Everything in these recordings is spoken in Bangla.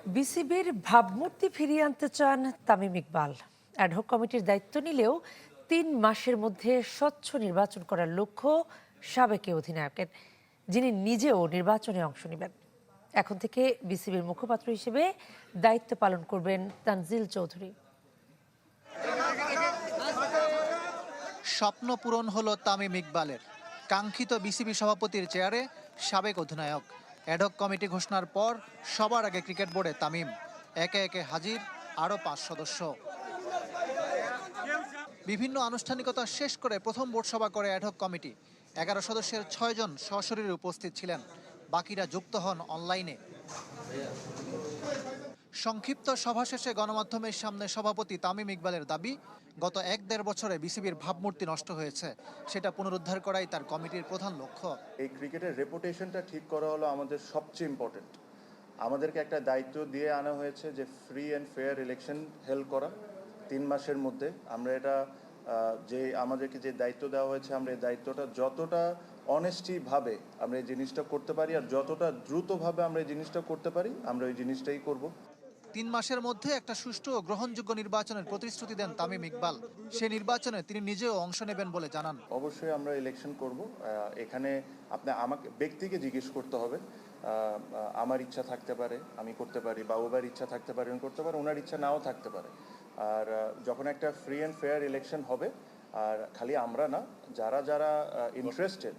বিসিবির ভাবমূর্তি ফিরিয়ে আনতে চান তামিম ইকবাল। অ্যাডহক কমিটির দায়িত্ব নিলেও ৩ মাসের মধ্যে স্বচ্ছ নির্বাচন করার লক্ষ্য সাবেক এই অধিনায়কের, যিনি নিজেও নির্বাচনে অংশ নেবেন। এখন থেকে বিসিবির মুখপাত্র হিসেবে দায়িত্ব পালন করবেন তানজিল চৌধুরী। স্বপ্ন পূরণ হলো তামিম ইকবালের। কাঙ্ক্ষিত বিসিবি সভাপতির চেয়ারে সাবেক অধিনায়ক। অ্যাডহক কমিটি ঘোষণার পর সবার আগে ক্রিকেট বোর্ডে তামিম। একে একে হাজির আরও ৫ সদস্য। বিভিন্ন আনুষ্ঠানিকতা শেষ করে প্রথম বোর্ড সভা করে অ্যাডহক কমিটি। ১১ সদস্যের ৬ জন সশরীরে উপস্থিত ছিলেন, বাকিরা যুক্ত হন অনলাইনে। সংক্ষিপ্ত সভা শেষে গণমাধ্যমের সামনে সভাপতি তামিম ইকবালের দাবি, গত ১-১.৫ বছরে বিসিবির ভাবমূর্তি নষ্ট হয়েছে, সেটা পুনরুদ্ধার করাই তার কমিটির প্রধান লক্ষ্য। এই ক্রিকেটের রেপুটেশনটা ঠিক করা হলো আমাদের সবচেয়ে ইম্পর্টেন্ট। আমাদেরকে একটা দায়িত্ব দিয়ে আনা হয়েছে যে free and fair election held করা ৩ মাসের মধ্যে। আমরা এটা আমাদেরকে যে দায়িত্ব দেওয়া হয়েছে, আমরা এই দায়িত্বটা যতটা অনেস্টিভাবে আমরা এই জিনিসটা করতে পারি আর যতটা দ্রুতভাবে আমরা এই জিনিসটা করতে পারি, আমরা ওই জিনিসটাই করব। ৩ মাসের মধ্যে একটা সুষ্ঠু ও গ্রহণযোগ্য নির্বাচনের প্রতিশ্রুতি দেন তামিম ইকবাল। সে নির্বাচনে তিনি নিজেও অংশ নেবেন বলে জানান। অবশ্যই আমরা ইলেকশন করব। এখানে আপনি আমাকে ব্যক্তিকে জিজ্ঞেস করতে হবে। আমার ইচ্ছা থাকতে পারে, আমি করতে পারি, বা ওবার ইচ্ছা থাকতে পারে, আমি করতে পারি, ওনার ইচ্ছা নাও থাকতে পারে। আর যখন একটা ফ্রি অ্যান্ড ফেয়ার ইলেকশন হবে, আর খালি আমরা না, যারা যারা ইন্টারেস্টেড,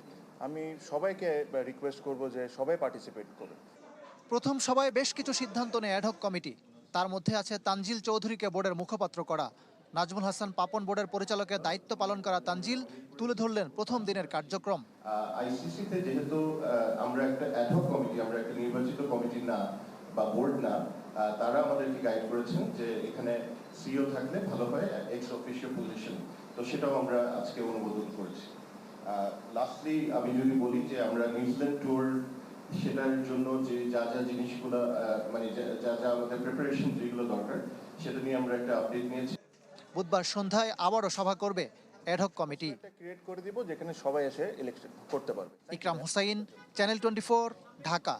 আমি সবাইকে রিকোয়েস্ট করব যে সবাই পার্টিসিপেট করবে। প্রথম সভায় বেশ কিছু সিদ্ধান্ত নেয় অ্যাডহক কমিটি। তার মধ্যে আছে তানজিল চৌধুরীকে বোর্ডের মুখপাত্র করা। নাজমুল হাসান পাপন বোর্ডের পরিচালকের দায়িত্ব পালন করা তানজিল তুলে ধরলেন প্রথম দিনের কার্যক্রম। আইসিসিতে যেহেতু আমরা একটা অ্যাডহক কমিটি, আমরা একটা নির্বাচিত কমিটি না বা বোর্ড না, তারা আমাদেরকে গাইড করেছেন যে এখানে সিইও থাকলে ভালো হয়, এক্স অফিসিয়াল পজিশন, তো সেটাও আমরা আজকে অনুমোদন করেছি। লাস্টলি আমি যদি বলি যে আমরা নিউজিল্যান্ড ট্যুর, সেটার জন্য যে যা যা জিনিসগুলো মানে যা যা আমাদের প্রিপারেশন যেগুলো দরকার, সেটা নিয়ে আমরা একটা আপডেট নিয়েছি। বুধবার সন্ধ্যায় আবারও সভা করবে অ্যাডহক কমিটি। ক্রিয়েট করে দিব যেখানে সবাই এসে ইলেকশন করতে পারবে। ইকরাম হোসাইন, চ্যানেল 24, ঢাকা।